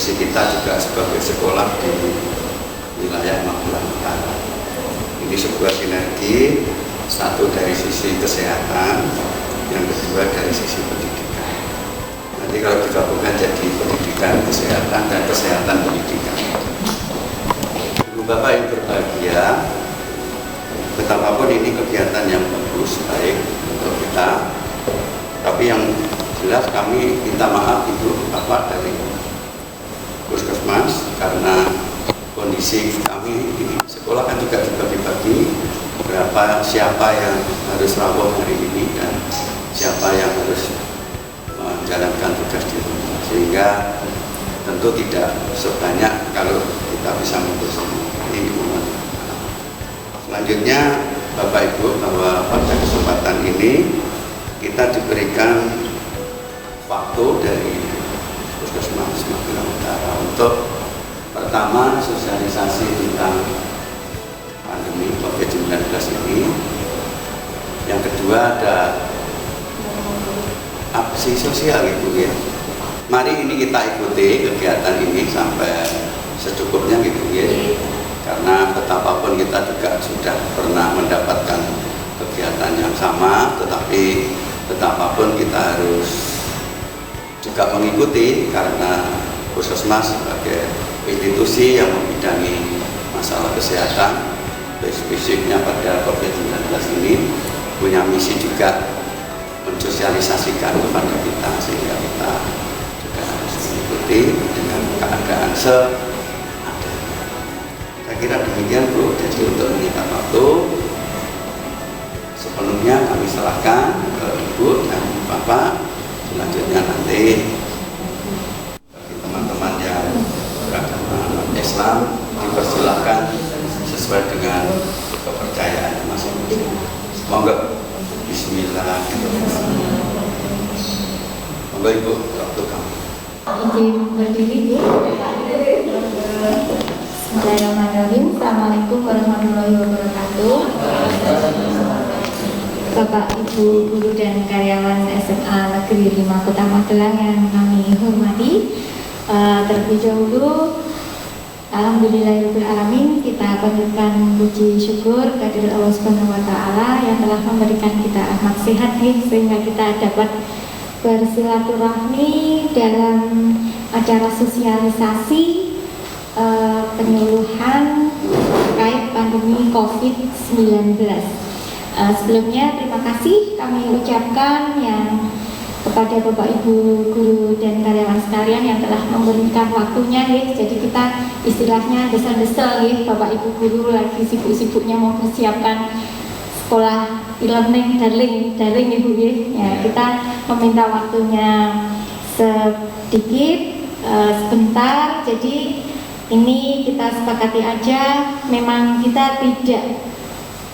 posisi kita juga sebagai sekolah di wilayah Magelang Utara. Ini sebuah sinergi, satu dari sisi kesehatan, yang kedua dari sisi pendidikan. Nanti kalau digabungkan jadi pendidikan kesehatan dan kesehatan pendidikan. Ibu Bapak yang berbahagia, betapapun ini kegiatan yang bagus, baik untuk kita, tapi yang jelas kami minta maaf Ibu Bapak dari Puskesmas karena kondisi kami di sekolah kan juga dibagi-bagi siapa yang harus rawuh hari ini dan siapa yang harus menjalankan tugas di rumah, sehingga tentu tidak sebanyak kalau kita bisa ngumpul semua. Ini mohon. Selanjutnya Bapak Ibu, bahwa pada kesempatan ini kita diberikan waktu dari Puskesmas Magelang Utara untuk pertama sosialisasi tentang pandemi COVID-19 ini. Yang kedua ada aksi sosial Ibu ya. Mari ini kita ikuti kegiatan ini sampai secukupnya gitu ya. Karena betapapun kita juga sudah pernah mendapatkan kegiatan yang sama, tetapi betapapun kita harus juga mengikuti karena Puskesmas sebagai institusi yang membidangi masalah kesehatan, spesifiknya pada COVID-19 ini punya misi juga mensosialisasikan kepada kita, sehingga kita juga harus mengikuti dengan keadaan seadanya. Saya kira demikian Bu. Jadi untuk menyita waktu sepenuhnya kami serahkan ke Ibu dan Bapak. Selanjutnya nanti bagi teman-teman yang beragama Islam dipersilahkan sesuai dengan kepercayaan masing-masing. Monggo. Bismillahirrahmanirrahim. Monggo Ibu, waktu kamu. Izin berdiri Bu. Bismillahirrahmanirrahim. Assalamualaikum warahmatullahi wabarakatuh. Bapak, Ibu, guru dan karyawan SMA Negeri 5 Kota Magelang yang kami hormati, terlebih dahulu alhamdulillahirrahmanirrahim, kita panjatkan puji syukur kehadirat Allah Subhanahu wa taala yang telah memberikan kita akhlak sehat sehingga kita dapat bersilaturahmi dalam acara sosialisasi penyuluhan terkait pandemi COVID-19. Sebelumnya terima kasih kami ucapkan yang kepada Bapak Ibu guru dan karyawan sekalian yang telah memberikan waktunya jadi kita istilahnya desel-desel Bapak Ibu guru lagi sibuk-sibuknya mau persiapkan sekolah e-learning daring Ibu ya, kita meminta waktunya sedikit sebentar. Jadi ini kita sepakati aja, memang kita tidak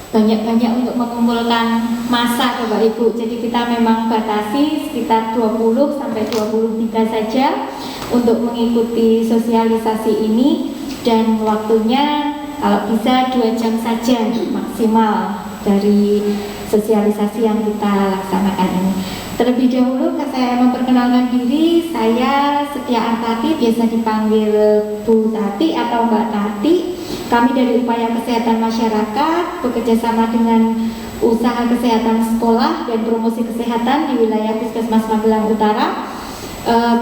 banyak-banyak untuk mengumpulkan masa Bapak Ibu. Jadi kita memang batasi sekitar 20 sampai 23 saja untuk mengikuti sosialisasi ini, dan waktunya kalau bisa 2 jam saja maksimal dari sosialisasi yang kita laksanakan ini. Terlebih dahulu saya memperkenalkan diri, saya Setia Artati, biasa dipanggil Bu Tati atau Mbak Tati. Kami dari Upaya Kesehatan Masyarakat bekerjasama dengan Usaha Kesehatan Sekolah dan Promosi Kesehatan di wilayah Puskesmas Magelang Utara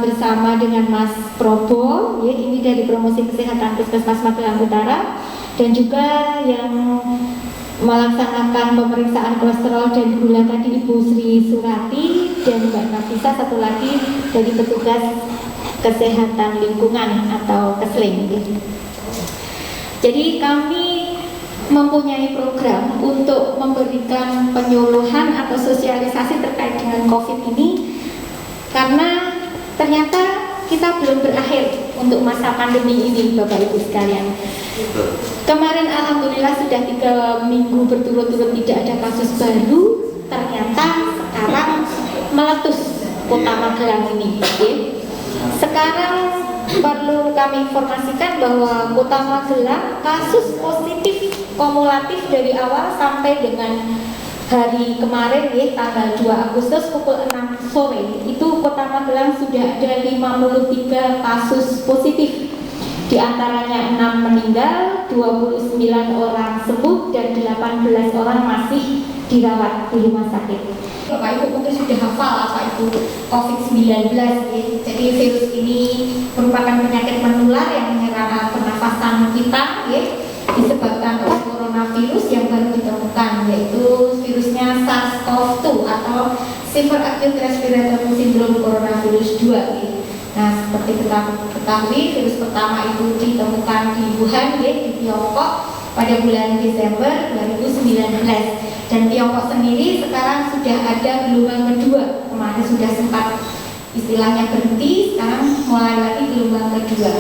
bersama dengan Mas Probo, ini dari Promosi Kesehatan Puskesmas Magelang Utara, dan juga yang melaksanakan pemeriksaan kolesterol dan gula tadi Ibu Sri Surati, dan Mbak Nafisa satu lagi dari petugas kesehatan lingkungan atau Kesling. Jadi kami mempunyai program untuk memberikan penyuluhan atau sosialisasi terkait dengan COVID ini, karena ternyata kita belum berakhir untuk masa pandemi ini Bapak Ibu sekalian. Kemarin alhamdulillah sudah 3 minggu berturut-turut tidak ada kasus baru, ternyata sekarang meletus Kota Magelang ini. Sekarang perlu kami informasikan bahwa Kota Magelang kasus positif kumulatif dari awal sampai dengan H hari kemarin ya, tanggal 2 Agustus pukul 6 sore itu Kota Magelang sudah ada 53 kasus positif. Di antaranya 6 meninggal, 29 orang sembuh dan 18 orang masih dirawat di rumah sakit. Bapak Ibu mungkin sudah hafal apa itu COVID-19 ya. Jadi virus ini merupakan penyakit menular yang menyerang pernafasan kita ya, disebabkan oleh coronavirus yang baru ditemukan, yaitu virusnya SARS-CoV-2 atau Severe Acute Respiratory Syndrome Coronavirus 2 ya. Nah, seperti kita ketahui, virus pertama itu ditemukan di Wuhan ya, di Tiongkok pada bulan Desember 2019. Dan Tiongkok sendiri sekarang sudah ada gelombang kedua. Kemarin sudah sempat istilahnya berhenti, sekarang mulai lagi gelombang kedua.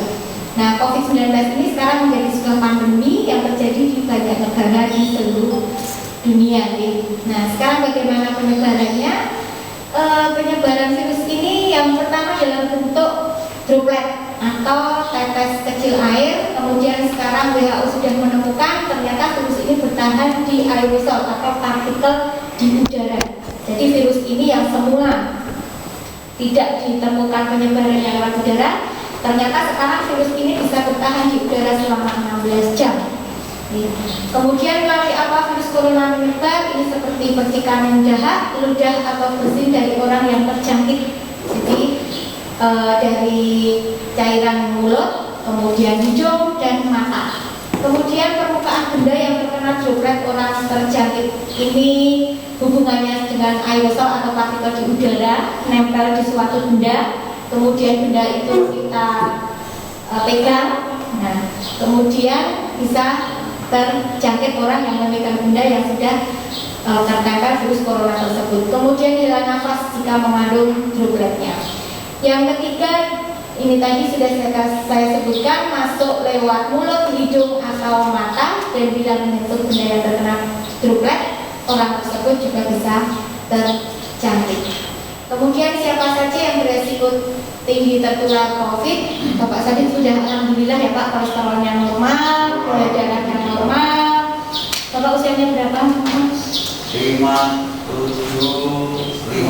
Nah, COVID-19 ini sekarang menjadi sebuah pandemi yang terjadi di banyak negara di seluruh dunia. Nah, sekarang bagaimana penyebarannya? Penyebaran virus ini yang pertama dalam bentuk droplet atau tetes kecil air. Kemudian sekarang WHO sudah menemukan ternyata virus ini bertahan di aerosol atau partikel di udara. Jadi virus ini yang semula tidak ditemukan penyebarannya lewat udara, ternyata sekarang virus ini bisa bertahan di udara selama 16 jam. Kemudian melalui apa virus corona menyebar ini seperti percikan yang dahak, ludah atau bersin dari orang yang terjangkit. Jadi dari cairan mulut, kemudian hidung dan mata. Kemudian permukaan benda yang terkena droplet orang terjangkit ini hubungannya dengan aerosol atau partikel di udara, nempel di suatu benda. Kemudian benda itu kita pegang. Nah, kemudian bisa terjangkit orang yang memegang benda yang sudah tertempel virus corona tersebut. Kemudian hilang nafas jika mengandung dropletnya. Yang ketiga, ini tadi sudah saya sebutkan, masuk lewat mulut, hidung atau mata, dan bila menyentuh benda yang terkena droplet, orang tersebut juga bisa terjangkit. Kemudian siapa saja yang beresiko tinggi tertular COVID? Bapak Sadin sudah alhamdulillah ya Pak, kolesterolnya normal, gula darahnya normal. Bapak usianya berapa? 5, 7, 5.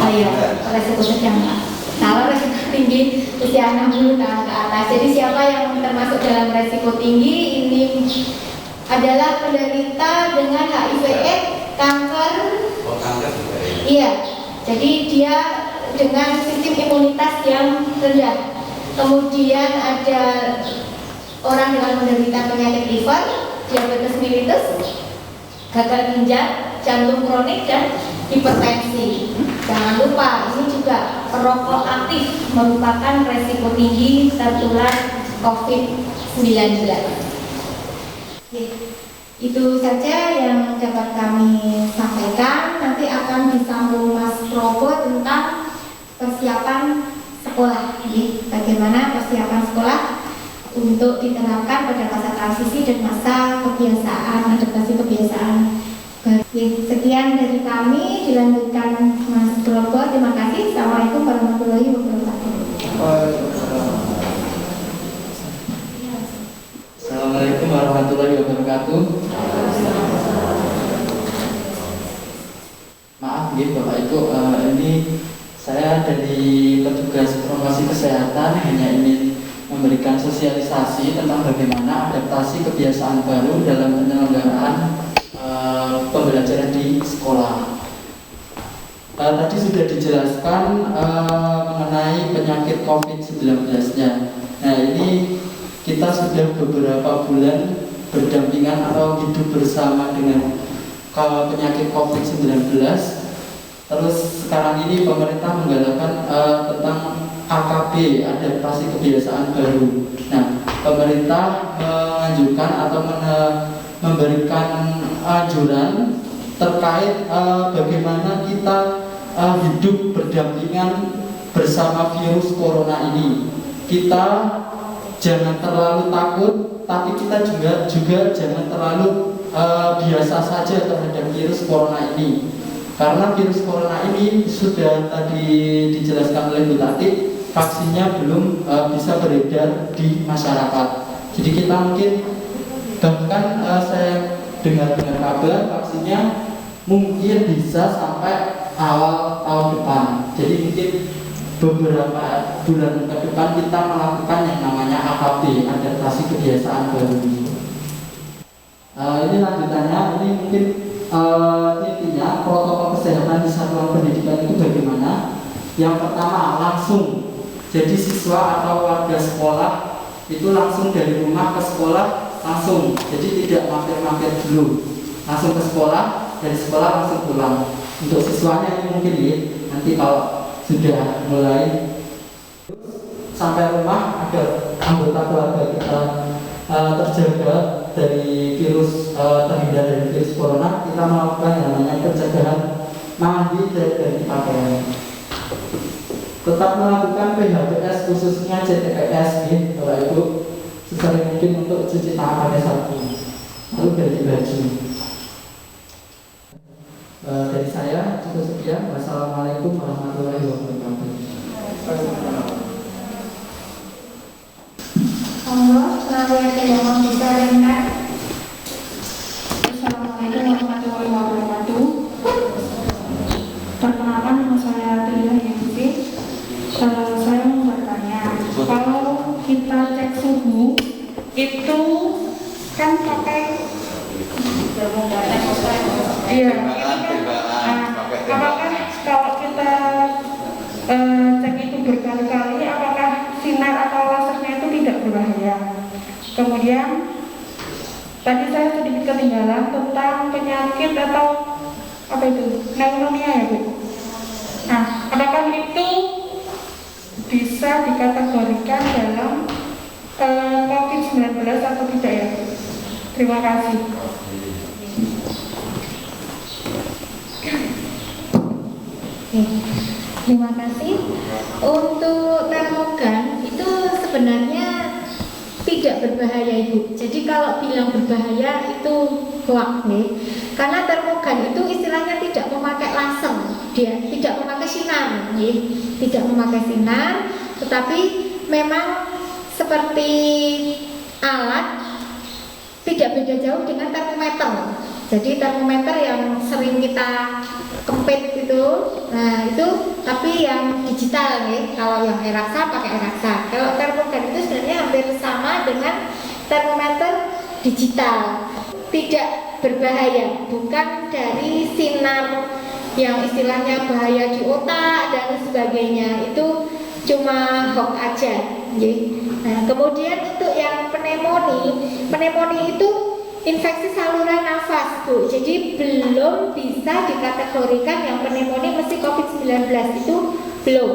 Oh iya, resiko sedang Pak. Kalau resiko tinggi usia 60 tahun ke atas. Jadi siapa yang termasuk dalam resiko tinggi ini adalah penderita dengan HIV/AIDS, kanker. Oh, kanker juga ya? Iya. Jadi dia dengan sistem imunitas yang rendah. Kemudian ada orang dengan menderita penyakit liver, diabetes mellitus, gagal ginjal, jantung kronik dan hipertensi. Jangan lupa ini juga perokok aktif merupakan resiko tinggi tertular COVID-19. Itu saja yang dapat kami sampaikan. Nanti akan disambung Mas Probo tentang persiapan sekolah. Bagaimana persiapan sekolah untuk diterapkan pada masa transisi dan masa kebiasaan, adaptasi kebiasaan. Sekian dari kami, dilanjutkan Mas Probo. Terima kasih. Assalamualaikum warahmatullahi wabarakatuh. Assalamualaikum warahmatullahi wabarakatuh. Maaf Bapak Ibu, ini saya dari petugas promosi kesehatan hanya ingin memberikan sosialisasi tentang bagaimana adaptasi kebiasaan baru dalam penyelenggaraan pembelajaran di sekolah. Tadi sudah dijelaskan mengenai penyakit COVID-19-nya. Nah, ini kita sudah beberapa bulan berdampingan atau hidup bersama dengan penyakit COVID-19. Terus sekarang ini pemerintah menggalakkan tentang AKB, adaptasi kebiasaan baru. Nah, pemerintah menganjurkan atau memberikan anjuran terkait bagaimana kita hidup berdampingan bersama virus corona ini. Kita jangan terlalu takut, tapi kita juga jangan terlalu biasa saja terhadap virus corona ini. Karena virus corona ini sudah tadi dijelaskan oleh Bu Tati, vaksinnya belum bisa beredar di masyarakat. Jadi kita mungkin bahkan saya dengar kabar vaksinnya mungkin bisa sampai awal tahun depan. Jadi mungkin beberapa bulan ke depan kita melakukan yang namanya AKB, adaptasi kebiasaan baru. Ini lanjutannya, ini mungkin intinya protokol kesehatan di satuan pendidikan itu bagaimana. Yang pertama, langsung. Jadi siswa atau warga sekolah itu langsung dari rumah ke sekolah langsung. Jadi tidak mampir-mampir dulu, langsung ke sekolah, dari sekolah langsung pulang. Untuk siswanya ini mungkin ya, nanti kalau sudah mulai sampai rumah agar anggota keluarga kita terjaga dari virus, terhindar dari virus corona, kita melakukan yang namanya pencegahan mandi dari pakaian. Tetap melakukan PHBS khususnya CTPS nih, Bapak Ibu, sesering mungkin untuk cuci tangan pakai sabun, lalu ganti baju. Dari saya cukup sekian. Wassalamualaikum warahmatullahi wabarakatuh. Allah selalu yang tidak mau disarankan. Assalamualaikum warahmatullahi wabarakatuh. Perkenalkan, nama saya Tulia Yusuf. Saya mau bertanya, kalau kita cek suhu itu kan pakai iya, apakah kalau kita cek itu berkali-kali, apakah sinar atau lasernya itu tidak berbahaya? Kemudian tadi saya sedikit ketinggalan tentang penyakit atau apa itu, pneumonia ya Bu. Nah, apakah itu bisa dikategorikan dalam COVID-19 atau tidak ya? Terima kasih. Terima kasih. Untuk termogan itu sebenarnya tidak berbahaya Ibu. Jadi kalau bilang berbahaya itu hoax nih. Karena termogan itu istilahnya tidak memakai laser, dia tidak memakai sinar, nih. Tidak memakai sinar, tetapi memang seperti alat, tidak beda jauh dengan termometer. Jadi termometer yang sering kita kempit itu, nah itu tapi yang digital nih. Kalau yang air raksa pakai air raksa. Kalau termogan itu sebenarnya hampir sama dengan termometer digital. Tidak berbahaya, bukan dari sinar yang istilahnya bahaya di otak dan sebagainya. Itu cuma hoax aja. Nah, kemudian untuk yang pneumonia itu infeksi saluran nafas Bu. Jadi belum bisa dikategorikan yang pneumonia mesti COVID-19 itu belum.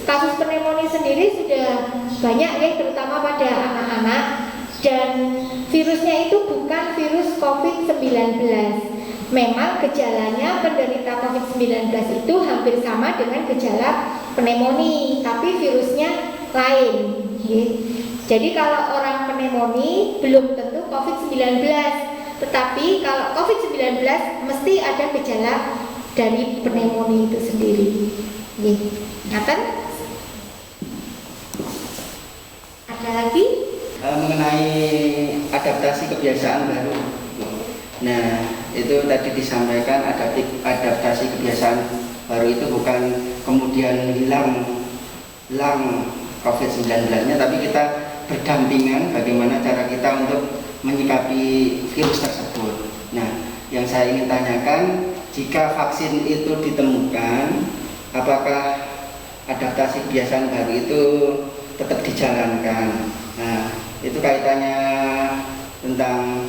Kasus pneumonia sendiri sudah banyak terutama pada anak-anak, dan virusnya itu bukan virus COVID-19. Memang gejalanya penderita COVID-19 itu hampir sama dengan gejala pneumonia, tapi virusnya lain. Jadi kalau orang pneumonia belum tentu COVID-19, tetapi kalau COVID-19 mesti ada gejala dari pneumonia itu sendiri. Ngaten? Ada lagi? Mengenai adaptasi kebiasaan baru. Nah, itu tadi disampaikan adaptasi kebiasaan baru itu bukan kemudian hilang COVID-19-nya, tapi kita berdampingan bagaimana cara kita untuk menyikapi virus tersebut. Nah, yang saya ingin tanyakan, jika vaksin itu ditemukan, apakah adaptasi kebiasaan baru itu tetap dijalankan? Nah, itu kaitannya tentang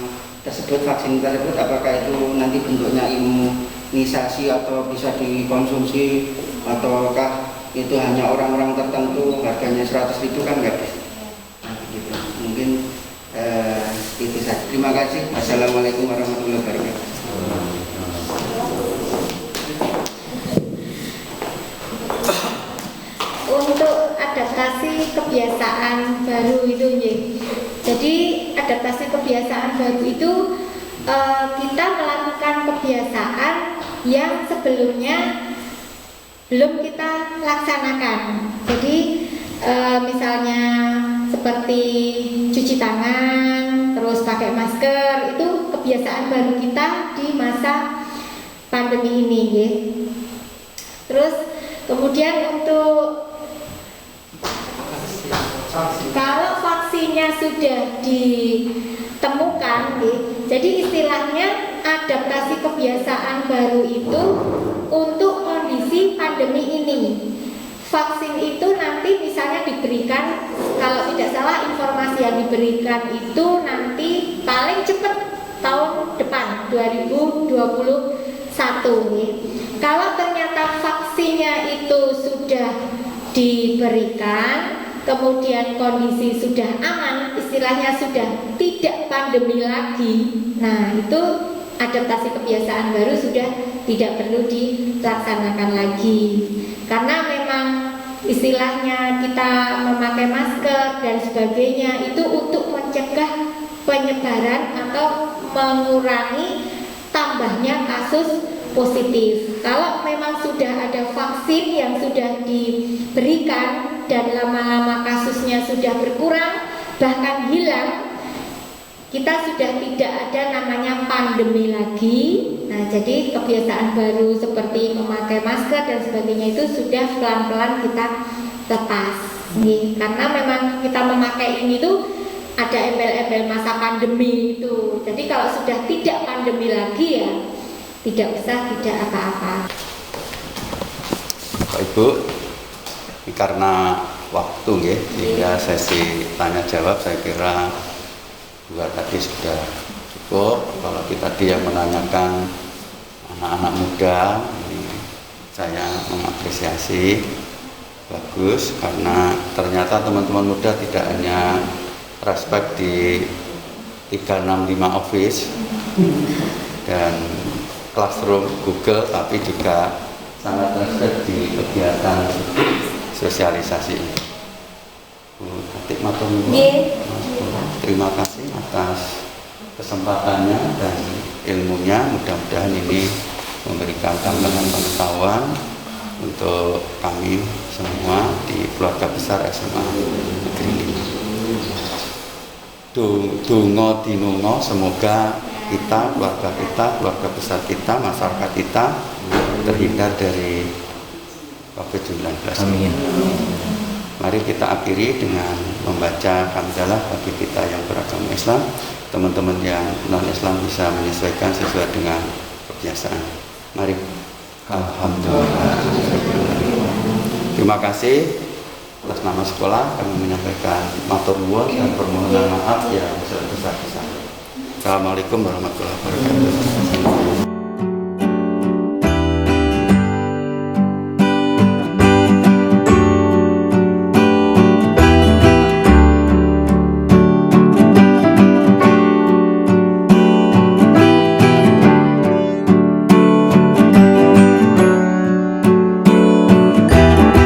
vaksin tersebut, apakah itu nanti bentuknya imunisasi atau bisa dikonsumsi, ataukah itu hanya orang-orang tertentu, harganya 100.000 kan enggak bisa. Nah, gitu. Mungkin itu saja. Terima kasih. Wassalamualaikum warahmatullahi wabarakatuh. Untuk adaptasi kebiasaan baru itu jadi adaptasi kebiasaan baru itu kita melakukan kebiasaan yang sebelumnya belum kita laksanakan. Jadi misalnya seperti cuci tangan, terus pakai masker, itu kebiasaan baru kita di masa pandemi ini ya. Terus kemudian untuk kalau vaksinnya sudah ditemukan ya, jadi istilahnya adaptasi kebiasaan baru itu untuk kondisi pandemi ini. Vaksin itu nanti misalnya diberikan, kalau tidak salah informasi yang diberikan itu nanti paling cepat tahun depan 2021 nih. Kalau ternyata vaksinnya itu sudah diberikan, kemudian kondisi sudah aman, istilahnya sudah tidak pandemi lagi, nah itu adaptasi kebiasaan baru sudah tidak perlu dilaksanakan lagi. Karena memang istilahnya kita memakai masker dan sebagainya itu untuk mencegah penyebaran atau mengurangi tambahnya kasus positif. Kalau memang sudah ada vaksin yang sudah diberikan dan lama-lama kasusnya sudah berkurang bahkan hilang, kita sudah tidak ada namanya pandemi lagi. Nah, jadi kebiasaan baru seperti memakai masker dan sebagainya itu sudah pelan-pelan kita lepas. Karena memang kita memakai ini tuh ada embel-embel masa pandemi itu. Jadi kalau sudah tidak pandemi lagi ya tidak usah, tidak apa-apa. Pak Ibu, ini karena waktu ya, sehingga sesi tanya jawab saya kira dua tadi sudah cukup. Kalau kita tadi yang menanyakan anak-anak muda, ini saya mengapresiasi, bagus, karena ternyata teman-teman muda tidak hanya respect di 365 Office dan Classroom Google, tapi juga sangat respect di kegiatan sosialisasi. Atik matur nuwun. Terima kasih atas kesempatannya dan ilmunya. Mudah-mudahan ini memberikan tambahan pengetahuan untuk kami semua di keluarga besar SMA Negeri 5. Donga dinunga semoga kita, keluarga besar kita, masyarakat kita terhindar dari COVID-19. Amin. Mari kita akhiri dengan membaca hamdalah bagi kita yang beragama Islam. Teman-teman yang non-Islam bisa menyesuaikan sesuai dengan kebiasaan. Mari. Alhamdulillah. Terima kasih. Atas nama sekolah kami menyampaikan matur nuwun dan permohonan maaf yang sebesar-besarnya. Assalamualaikum warahmatullahi wabarakatuh.